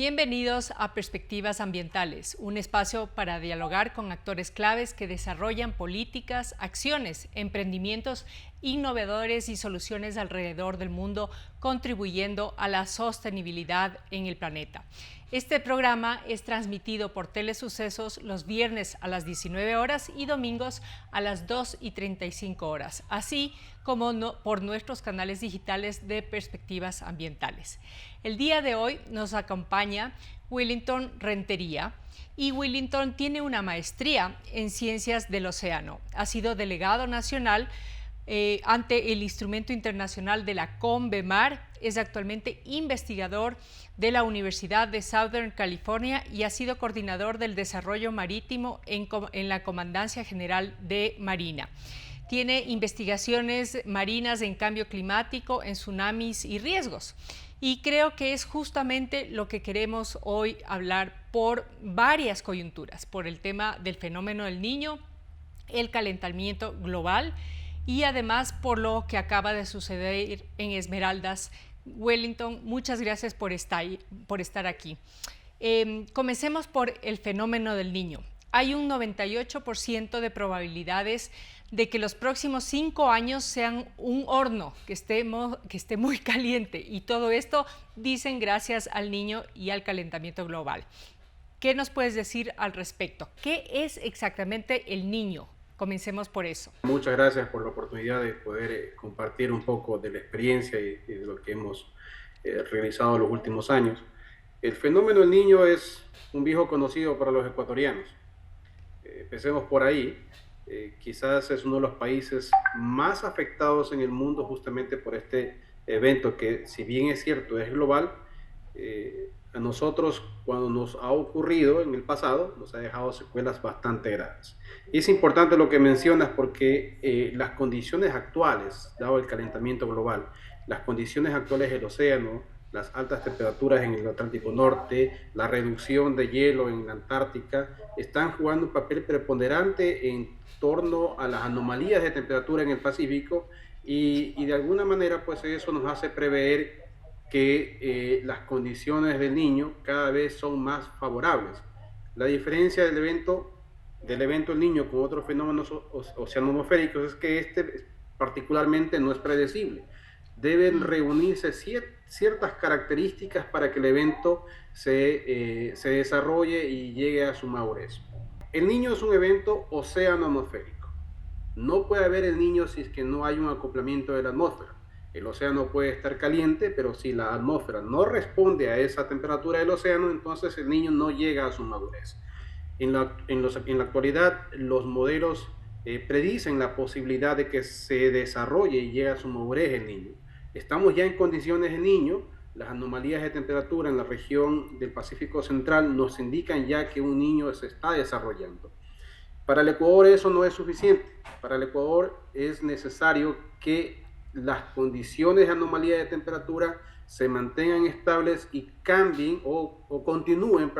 Bienvenidos a Perspectivas Ambientales, un espacio para dialogar con actores claves que desarrollan políticas, acciones, emprendimientos innovadores y soluciones alrededor del mundo, contribuyendo a la sostenibilidad en el planeta. Este programa es transmitido por Telesucesos los viernes a las 19 horas y domingos a las 2:35 horas, así como por nuestros canales digitales de Perspectivas Ambientales. El día de hoy nos acompaña Wellington Rentería, y Wellington tiene una maestría en Ciencias del Océano. Ha sido delegado nacional ante el Instrumento Internacional de la CONVEMAR, es actualmente investigador de la Universidad de Southern California y ha sido coordinador del desarrollo marítimo en la Comandancia General de Marina. Tiene investigaciones marinas en cambio climático, en tsunamis y riesgos. Y creo que es justamente lo que queremos hoy hablar por varias coyunturas, por el tema del fenómeno del Niño, el calentamiento global y además por lo que acaba de suceder en Esmeraldas. Wellington, muchas gracias por estar aquí. Comencemos por el fenómeno del Niño. Hay un 98% de probabilidades de que los próximos 5 años sean un horno, que esté muy caliente, y todo esto dicen gracias al Niño y al calentamiento global. ¿Qué nos puedes decir al respecto? ¿Qué es exactamente el Niño? Comencemos por eso. Muchas gracias por la oportunidad de poder compartir un poco de la experiencia y de lo que hemos realizado en los últimos años. El fenómeno del Niño es un viejo conocido para los ecuatorianos. Empecemos por ahí. Quizás es uno de los países más afectados en el mundo justamente por este evento que, si bien es cierto, es global, a nosotros, cuando nos ha ocurrido en el pasado, nos ha dejado secuelas bastante graves. Y es importante lo que mencionas porque las condiciones actuales, dado el calentamiento global, las condiciones actuales del océano, las altas temperaturas en el Atlántico Norte, la reducción de hielo en la Antártica, están jugando un papel preponderante en torno a las anomalías de temperatura en el Pacífico y de alguna manera pues eso nos hace prever que las condiciones del Niño cada vez son más favorables. La diferencia del evento del Niño con otros fenómenos oceanomosféricos es que este particularmente no es predecible. Deben reunirse ciertas características para que el evento se desarrolle y llegue a su madurez. El Niño es un evento oceano-atmosférico. No puede haber el Niño si es que no hay un acoplamiento de la atmósfera. El océano puede estar caliente, pero si la atmósfera no responde a esa temperatura del océano, entonces el Niño no llega a su madurez. En la actualidad, los modelos predicen la posibilidad de que se desarrolle y llegue a su madurez el Niño. Estamos ya en condiciones de Niño. Las anomalías de temperatura en la región del Pacífico Central nos indican ya que un Niño se está desarrollando. Para el Ecuador eso no es suficiente. Para el Ecuador es necesario que las condiciones de anomalía de temperatura se mantengan estables y cambien o continúen,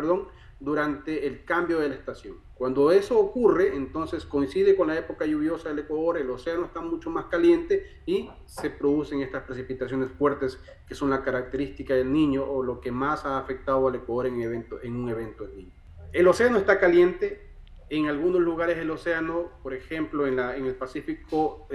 durante el cambio de la estación. Cuando eso ocurre, entonces coincide con la época lluviosa del Ecuador, el océano está mucho más caliente y se producen estas precipitaciones fuertes que son la característica del Niño o lo que más ha afectado al Ecuador en un evento del Niño. El océano está caliente. En algunos lugares del océano, por ejemplo en el Pacífico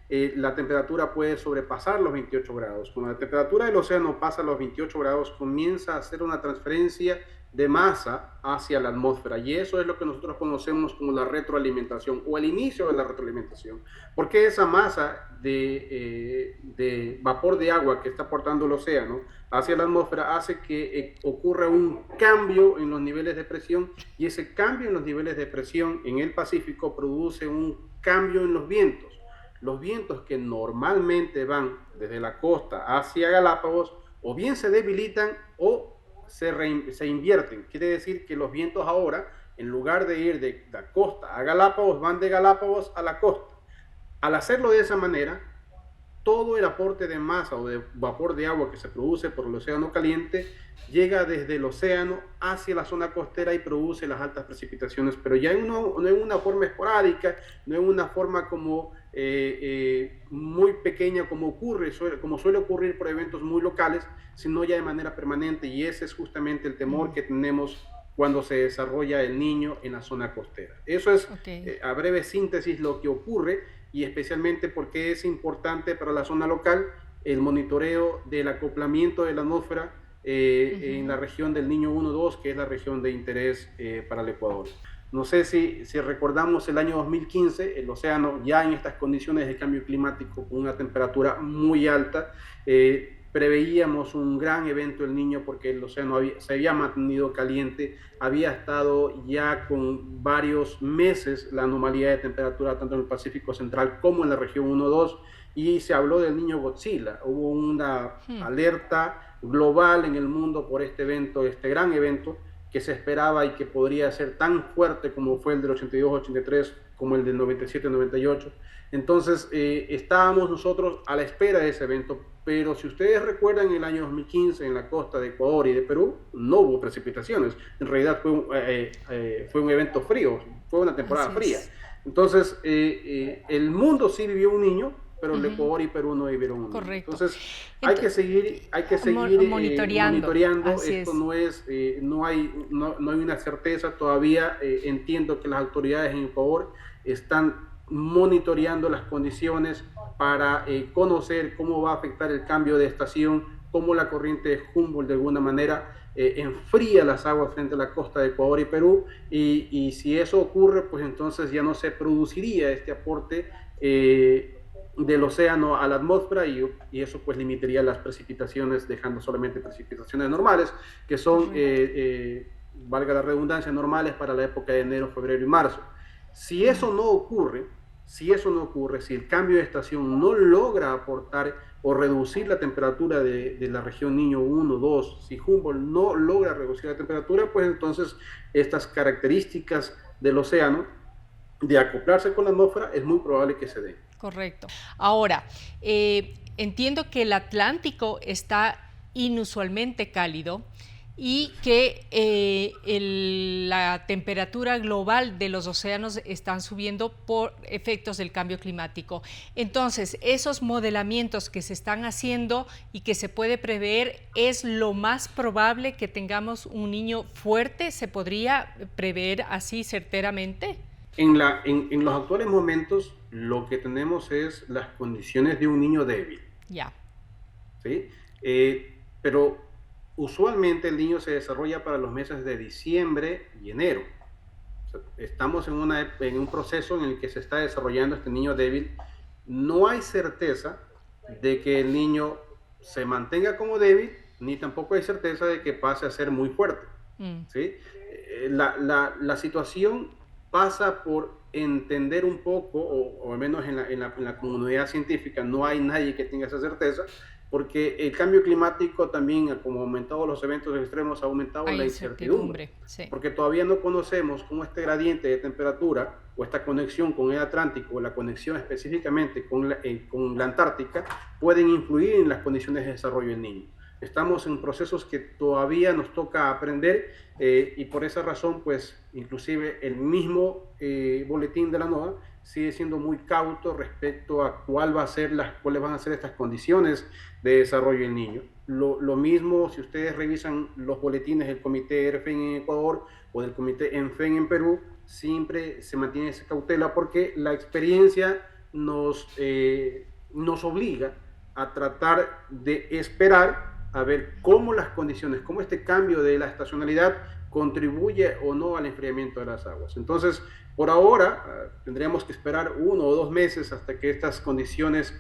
la temperatura puede sobrepasar los 28 grados. Cuando la temperatura del océano pasa los 28 grados, comienza a hacer una transferencia de masa hacia la atmósfera. Y eso es lo que nosotros conocemos como la retroalimentación o el inicio de la retroalimentación. Porque esa masa de vapor de agua que está aportando el océano hacia la atmósfera hace que ocurra un cambio en los niveles de presión, y ese cambio en los niveles de presión en el Pacífico produce un cambio en los vientos. Los vientos que normalmente van desde la costa hacia Galápagos o bien se debilitan o se invierten. Quiere decir que los vientos ahora, en lugar de ir de la costa a Galápagos, van de Galápagos a la costa. Al hacerlo de esa manera, todo el aporte de masa o de vapor de agua que se produce por el océano caliente llega desde el océano hacia la zona costera y produce las altas precipitaciones, pero ya no en una forma esporádica, no en una forma como muy pequeña como suele ocurrir por eventos muy locales, sino ya de manera permanente, y ese es justamente el temor que tenemos cuando se desarrolla el niño en la zona costera. Eso es, a breve síntesis, lo que ocurre, y especialmente porque es importante para la zona local el monitoreo del acoplamiento de la atmósfera en la región del Niño 1-2, que es la región de interés para el Ecuador. No sé si recordamos el año 2015, el océano ya en estas condiciones de cambio climático, con una temperatura muy alta, preveíamos un gran evento del Niño porque el océano se había mantenido caliente, había estado ya con varios meses la anomalía de temperatura tanto en el Pacífico Central como en la región 1-2, y se habló del Niño Godzilla. Hubo una alerta global en el mundo por este evento, este gran evento, que se esperaba y que podría ser tan fuerte como fue el del 82-83, como el del 97-98. Entonces, estábamos nosotros a la espera de ese evento, pero si ustedes recuerdan, en el año 2015, en la costa de Ecuador y de Perú, no hubo precipitaciones. En realidad fue un evento frío, fue una temporada fría. Entonces, el mundo sí vivió un Niño, pero el Ecuador y Perú no vivieron un Niño. Correcto. Entonces, hay que seguir monitoreando. Esto no es, no hay una certeza todavía. Entiendo que las autoridades en Ecuador están monitoreando las condiciones para conocer cómo va a afectar el cambio de estación, cómo la corriente de Humboldt de alguna manera enfría las aguas frente a la costa de Ecuador y Perú, y si eso ocurre, pues entonces ya no se produciría este aporte del océano a la atmósfera, y eso pues limitaría las precipitaciones, dejando solamente precipitaciones normales, que son, valga la redundancia, normales para la época de enero, febrero y marzo. Si eso no ocurre, si el cambio de estación no logra aportar o reducir la temperatura de la región Niño 1, 2, si Humboldt no logra reducir la temperatura, pues entonces estas características del océano de acoplarse con la atmósfera es muy probable que se den. Correcto. Ahora, entiendo que el Atlántico está inusualmente cálido y que la temperatura global de los océanos están subiendo por efectos del cambio climático. Entonces, esos modelamientos que se están haciendo y que se puede prever, ¿es lo más probable que tengamos un niño fuerte? ¿Se podría prever así certeramente? En los actuales momentos, lo que tenemos es las condiciones de un niño débil. Ya. ¿Sí? Pero usualmente el niño se desarrolla para los meses de diciembre y enero. O sea, estamos en un proceso en el que se está desarrollando este niño débil. No hay certeza de que el niño se mantenga como débil, ni tampoco hay certeza de que pase a ser muy fuerte. ¿Sí? La situación pasa por entender un poco, o al menos en la comunidad científica no hay nadie que tenga esa certeza, porque el cambio climático también, como ha aumentado los eventos extremos, ha aumentado la incertidumbre. Sí. Porque todavía no conocemos cómo este gradiente de temperatura o esta conexión con el Atlántico, o la conexión específicamente con la Antártica, pueden influir en las condiciones de desarrollo del niño. Estamos en procesos que todavía nos toca aprender, y por esa razón, pues, inclusive el mismo boletín de la NOAA sigue siendo muy cauto respecto a cuáles van a ser estas condiciones de desarrollo del niño. Lo mismo si ustedes revisan los boletines del Comité ERFEN en Ecuador o del Comité ENFEN en Perú, siempre se mantiene esa cautela porque la experiencia nos obliga a tratar de esperar a ver cómo las condiciones, cómo este cambio de la estacionalidad contribuye o no al enfriamiento de las aguas. Entonces, por ahora, tendríamos que esperar 1 o 2 meses hasta que estas condiciones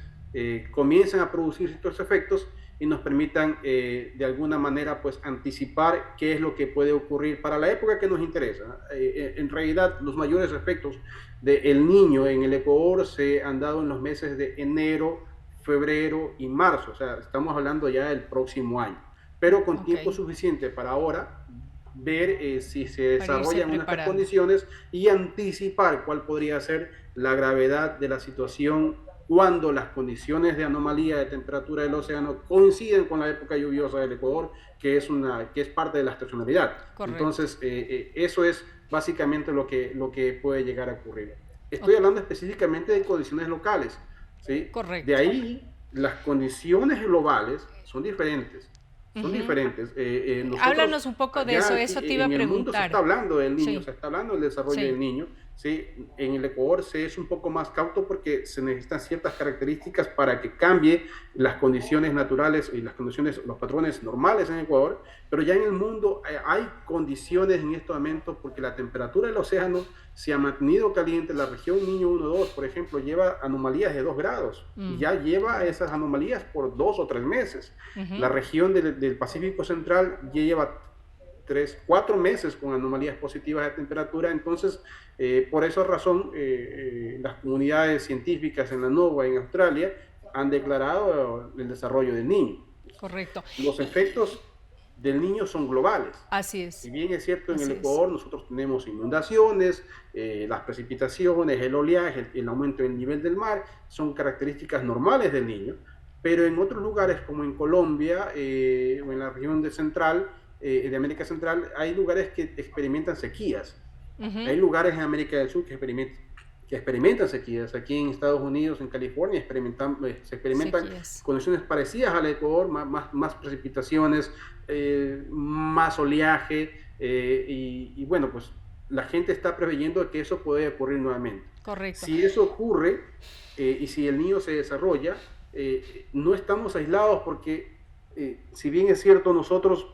comiencen a producir estos efectos y nos permitan de alguna manera pues anticipar qué es lo que puede ocurrir para la época que nos interesa. En realidad, los mayores efectos del Niño en el Ecuador se han dado en los meses de enero, febrero y marzo, o sea, estamos hablando ya del próximo año, pero con tiempo suficiente para ahora ver si se desarrollan unas condiciones y anticipar cuál podría ser la gravedad de la situación cuando las condiciones de anomalía de temperatura del océano coinciden con la época lluviosa del Ecuador, que es parte de la estacionalidad. Correcto. Entonces, eso es básicamente lo que puede llegar a ocurrir. Estoy hablando específicamente de condiciones locales, ¿sí? Correcto. De ahí, las condiciones globales son diferentes. Son diferentes. Nosotros, Háblanos un poco de allá eso te iba a en el mundo se está preguntar. hablando del niño, Sí, se está hablando del desarrollo sí. del niño. ¿Sí? En el Ecuador se es un poco más cauto porque se necesitan ciertas características para que cambie las condiciones naturales y las condiciones, los patrones normales en Ecuador, pero ya en el mundo hay condiciones en estos momentos porque la temperatura del océano se ha mantenido caliente. La región Niño 1-2, por ejemplo, lleva anomalías de 2 grados y ya lleva esas anomalías por 2 o 3 meses. La región del Pacífico Central ya lleva 3, 4 meses con anomalías positivas de temperatura. Entonces, por esa razón, las comunidades científicas en la NOAA, en Australia, han declarado el desarrollo del niño. Correcto. Los efectos del niño son globales. Así es. Si bien es cierto, en el Así Ecuador nosotros tenemos inundaciones, las precipitaciones, el oleaje, el aumento del nivel del mar, son características normales del niño, pero en otros lugares como en Colombia o en la región de América Central, hay lugares que experimentan sequías. Hay lugares en América del Sur que experimentan sequías. Aquí en Estados Unidos, en California, se experimentan sequías. condiciones parecidas al Ecuador, más precipitaciones, más oleaje, y bueno, pues la gente está preveyendo que eso puede ocurrir nuevamente. Correcto. Si eso ocurre, y si el niño se desarrolla, no estamos aislados porque, si bien es cierto, nosotros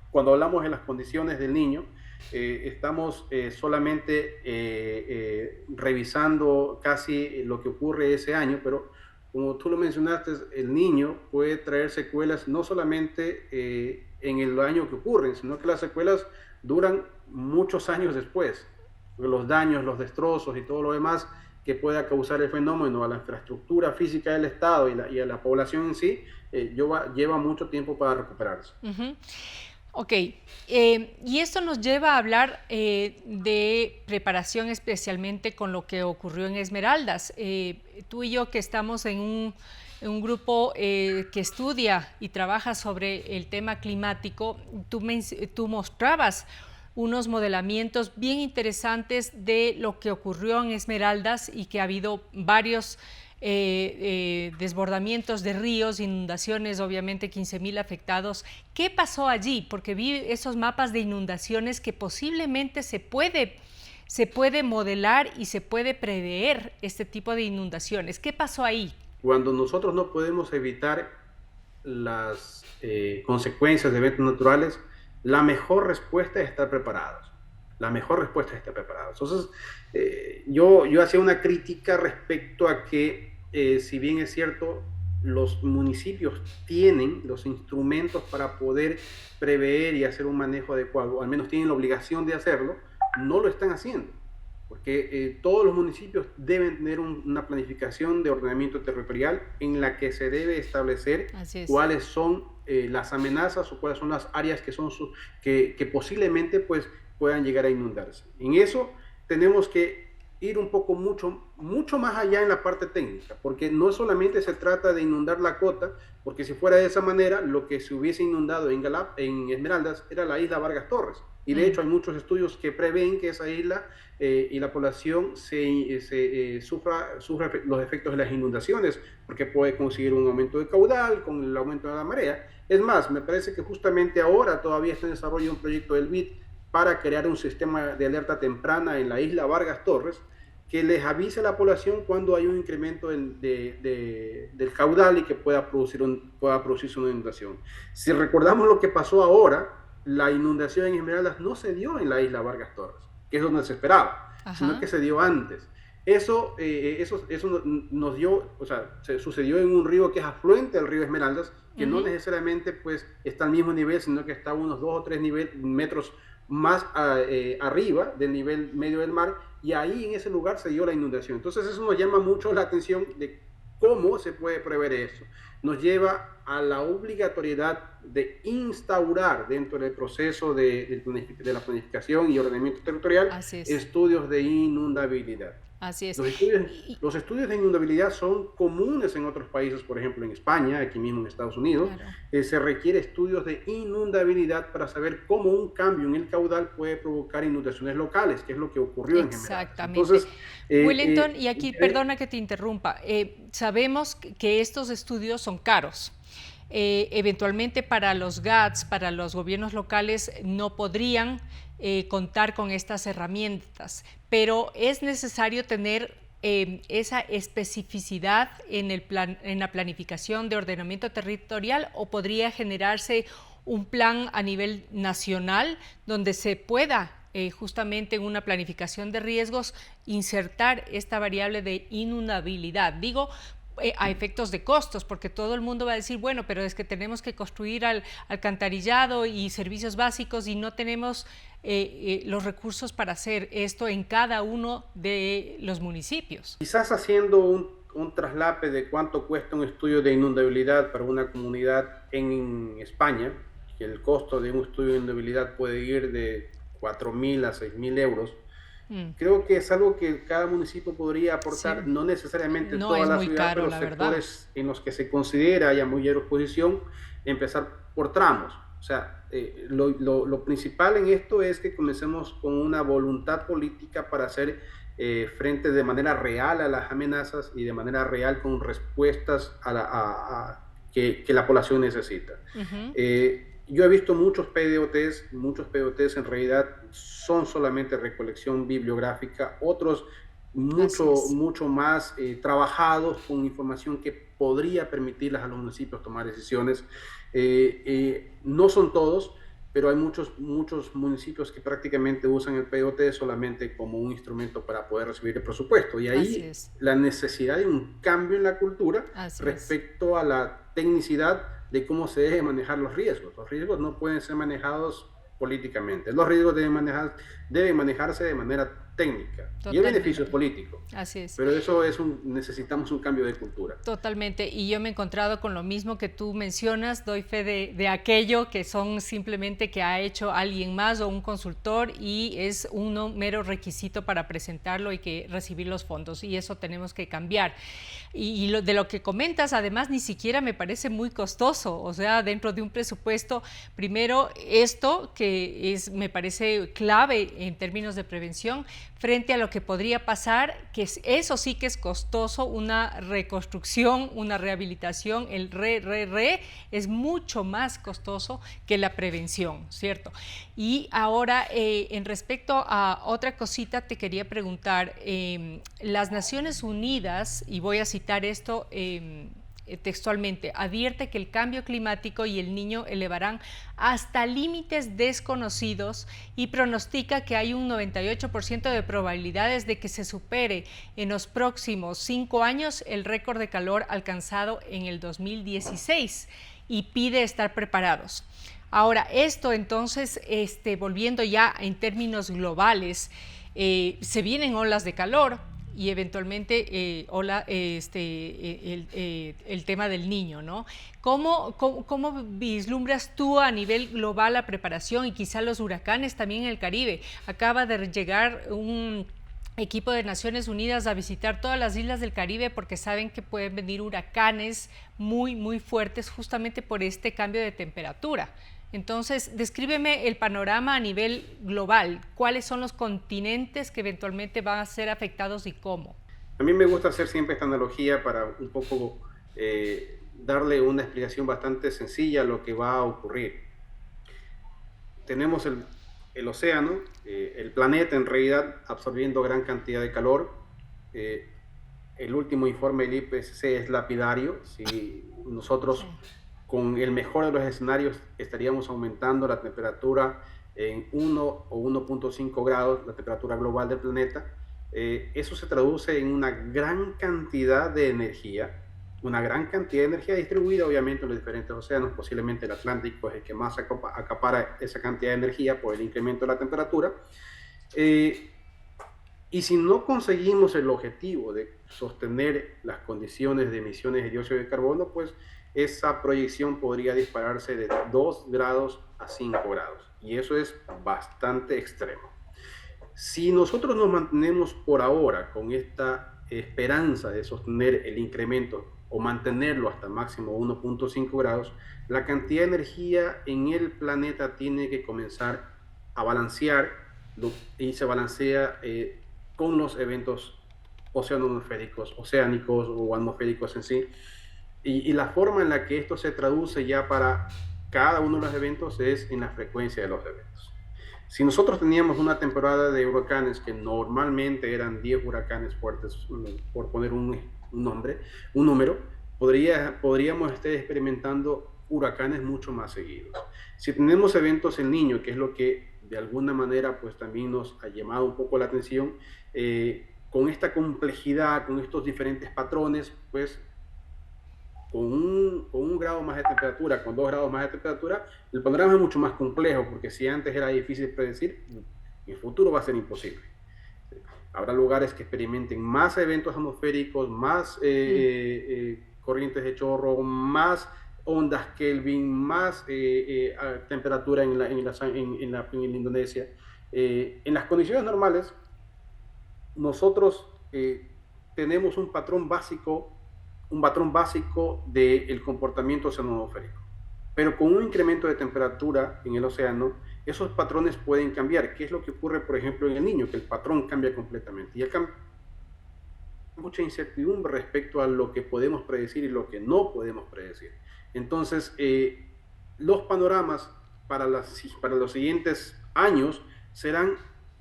cuando hablamos de las condiciones del niño, estamos solamente revisando casi lo que ocurre ese año, pero como tú lo mencionaste, el niño puede traer secuelas no solamente en el año que ocurren, sino que las secuelas duran muchos años después. Los daños, los destrozos y todo lo demás que pueda causar el fenómeno a la infraestructura física del Estado y a la población en sí, lleva mucho tiempo para recuperarse. Ok, y esto nos lleva a hablar de preparación, especialmente con lo que ocurrió en Esmeraldas. Tú y yo, que estamos en un grupo que estudia y trabaja sobre el tema climático, tú mostrabas unos modelamientos bien interesantes de lo que ocurrió en Esmeraldas y que ha habido varios desbordamientos de ríos, inundaciones, obviamente 15,000 afectados. ¿Qué pasó allí? Porque vi esos mapas de inundaciones que posiblemente se puede modelar y se puede prever este tipo de inundaciones. ¿Qué pasó ahí? Cuando nosotros no podemos evitar las consecuencias de eventos naturales, la mejor respuesta es estar preparados. La mejor respuesta es estar preparados. Entonces, yo hacía una crítica respecto a que, si bien es cierto, los municipios tienen los instrumentos para poder prever y hacer un manejo adecuado, o al menos tienen la obligación de hacerlo, no lo están haciendo. Porque todos los municipios deben tener una planificación de ordenamiento territorial en la que se debe establecer cuáles son las amenazas o cuáles son las áreas que posiblemente pues, puedan llegar a inundarse. En eso tenemos que ir un poco mucho más allá en la parte técnica, porque no solamente se trata de inundar la cota, porque si fuera de esa manera, lo que se hubiese inundado en Esmeraldas era la isla Vargas Torres. Y de hecho hay muchos estudios que prevén que esa isla y la población sufra los efectos de las inundaciones, porque puede conseguir un aumento de caudal con el aumento de la marea. Es más, me parece que justamente ahora todavía está en desarrollo un proyecto del BID para crear un sistema de alerta temprana en la isla Vargas Torres, que les avise a la población cuando hay un incremento del caudal y que pueda producirse una inundación. Si recordamos lo que pasó ahora, la inundación en Esmeraldas no se dio en la isla Vargas Torres, que es donde se esperaba, sino que se dio antes. Eso nos dio, o sea, sucedió en un río que es afluente del río Esmeraldas, que no necesariamente pues, está al mismo nivel, sino que está a unos 2 o 3 metros más arriba del nivel medio del mar, y ahí en ese lugar se dio la inundación. Entonces eso nos llama mucho la atención de cómo se puede prever eso. Nos lleva a la obligatoriedad de instaurar dentro del proceso de la planificación y ordenamiento territorial estudios de inundabilidad. Así es. Los estudios, Y, los estudios de inundabilidad son comunes en otros países, por ejemplo en España, aquí mismo en Estados Unidos, claro. se requiere estudios de inundabilidad para saber cómo un cambio en el caudal puede provocar inundaciones locales, que es lo que ocurrió en Gemeradas. Exactamente. Entonces, Wellington, y aquí, perdona que te interrumpa, sabemos que estos estudios son caros. Eventualmente para los GATS, para los gobiernos locales, no podrían contar con estas herramientas, pero es necesario tener esa especificidad en la planificación de ordenamiento territorial, o podría generarse un plan a nivel nacional donde se pueda justamente en una planificación de riesgos insertar esta variable de inundabilidad. Digo, a efectos de costos, porque todo el mundo va a decir, bueno, pero es que tenemos que construir alcantarillado y servicios básicos y no tenemos los recursos para hacer esto en cada uno de los municipios. quizás haciendo un traslape de cuánto cuesta un estudio de inundabilidad para una comunidad en España, que el costo de un estudio de inundabilidad puede ir de 4.000 a 6.000 euros. Creo que es algo que cada municipio podría Sí, aportar, no necesariamente no toda es la muy ciudad, caro, pero la verdad. sectores en los que se considera haya mayor exposición, empezar por tramos. O sea, lo principal en esto es que comencemos con una voluntad política para hacer frente de manera real a las amenazas y de manera real con respuestas que la población necesita. Yo he visto muchos POTs en realidad son solamente recolección bibliográfica, otros mucho más trabajados con información que podría permitirles a los municipios tomar decisiones. No son todos, pero hay muchos municipios que prácticamente usan el POT solamente como un instrumento para poder recibir el presupuesto. Y ahí la necesidad de un cambio en la cultura respecto a la tecnicidad de cómo se deben manejar los riesgos. Los riesgos no pueden ser manejados políticamente. Los riesgos deben manejarse de manera técnica. Totalmente. Y el beneficio es político. Así es. Pero eso necesitamos un cambio de cultura. Totalmente. Y yo me he encontrado con lo mismo que tú mencionas. Doy fe de aquello que son simplemente que ha hecho alguien más o un consultor y es un mero requisito para presentarlo y que recibir los fondos. Y eso tenemos que cambiar. Y de lo que comentas, además, ni siquiera me parece muy costoso. O sea, dentro de un presupuesto, primero esto que me parece clave en términos de prevención, frente a lo que podría pasar, que eso sí que es costoso, una reconstrucción, una rehabilitación, el es mucho más costoso que la prevención, ¿cierto? Y ahora, en respecto a otra cosita, te quería preguntar, las Naciones Unidas, y voy a citar esto textualmente, advierte que el cambio climático y el Niño elevarán hasta límites desconocidos y pronostica que hay un 98% de probabilidades de que se supere en los próximos 5 años el récord de calor alcanzado en el 2016 y pide estar preparados. Ahora, esto entonces, volviendo ya en términos globales, se vienen olas de calor, y eventualmente el tema del niño, ¿no? ¿Cómo vislumbras tú a nivel global la preparación y quizá los huracanes también en el Caribe? Acaba de llegar un equipo de Naciones Unidas a visitar todas las islas del Caribe porque saben que pueden venir huracanes muy, muy fuertes justamente por este cambio de temperatura. Entonces, descríbeme el panorama a nivel global. ¿Cuáles son los continentes que eventualmente van a ser afectados y cómo? A mí me gusta hacer siempre esta analogía para un poco darle una explicación bastante sencilla a lo que va a ocurrir. Tenemos el océano, el planeta en realidad absorbiendo gran cantidad de calor. El último informe del IPCC es lapidario. Si nosotros con el mejor de los escenarios estaríamos aumentando la temperatura en 1 o 1.5 grados, la temperatura global del planeta. Eso se traduce en una gran cantidad de energía distribuida obviamente en los diferentes océanos. Posiblemente el Atlántico es el que más acapara esa cantidad de energía por el incremento de la temperatura. Y si no conseguimos el objetivo de sostener las condiciones de emisiones de dióxido de carbono, pues esa proyección podría dispararse de 2 grados a 5 grados. Y eso es bastante extremo. Si nosotros nos mantenemos por ahora con esta esperanza de sostener el incremento o mantenerlo hasta máximo 1.5 grados, la cantidad de energía en el planeta tiene que comenzar a balancear y se balancea con los eventos oceánicos o atmosféricos en sí. Y la forma en la que esto se traduce ya para cada uno de los eventos es en la frecuencia de los eventos. Si nosotros teníamos una temporada de huracanes que normalmente eran 10 huracanes fuertes, por poner un nombre, un número, podríamos estar experimentando huracanes mucho más seguidos. Si tenemos eventos en Niño, que es lo que de alguna manera pues también nos ha llamado un poco la atención, con esta complejidad, con estos diferentes patrones, pues con un grado más de temperatura, con 2 grados más de temperatura, el panorama es mucho más complejo, porque si antes era difícil predecir, en el futuro va a ser imposible. Habrá lugares que experimenten más eventos atmosféricos, más corrientes de chorro, más ondas Kelvin, más temperatura en la Indonesia. En las condiciones normales, nosotros tenemos un patrón básico del comportamiento oceanográfico. Pero con un incremento de temperatura en el océano, esos patrones pueden cambiar. ¿Qué es lo que ocurre, por ejemplo, en el Niño? Que el patrón cambia completamente. Y acá hay mucha incertidumbre respecto a lo que podemos predecir y lo que no podemos predecir. Entonces, los panoramas para los siguientes años serán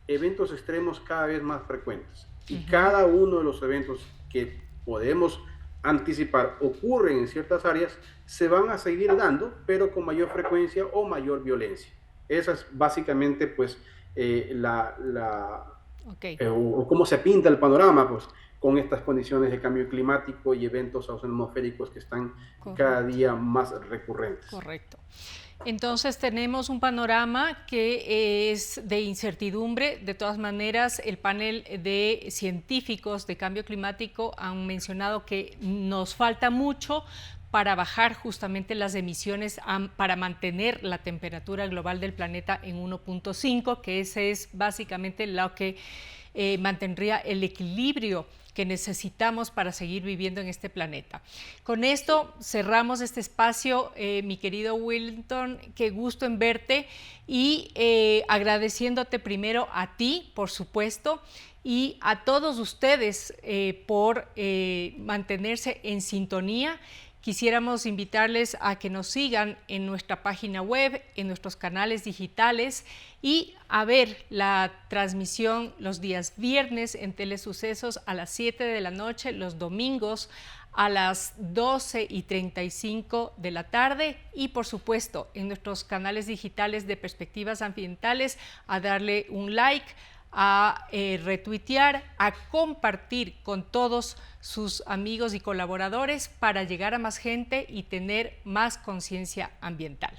eventos extremos cada vez más frecuentes. Y cada uno de los eventos que podemos anticipar ocurren en ciertas áreas, se van a seguir dando, pero con mayor frecuencia o mayor violencia. Esa es básicamente pues o cómo se pinta el panorama pues con estas condiciones de cambio climático y eventos atmosféricos que están cada día más recurrentes. Correcto. Entonces tenemos un panorama que es de incertidumbre. De todas maneras, el panel de científicos de cambio climático han mencionado que nos falta mucho para bajar justamente las emisiones, para mantener la temperatura global del planeta en 1.5, que ese es básicamente lo que mantendría el equilibrio que necesitamos para seguir viviendo en este planeta. Con esto cerramos este espacio, mi querido Wellington, qué gusto en verte y agradeciéndote primero a ti, por supuesto, y a todos ustedes por mantenerse en sintonía. Quisiéramos invitarles a que nos sigan en nuestra página web, en nuestros canales digitales y a ver la transmisión los días viernes en Telesucesos a las 7 de la noche, los domingos a las 12:35 de la tarde y por supuesto en nuestros canales digitales de Perspectivas Ambientales a darle un like, a retuitear, a compartir con todos sus amigos y colaboradores para llegar a más gente y tener más conciencia ambiental.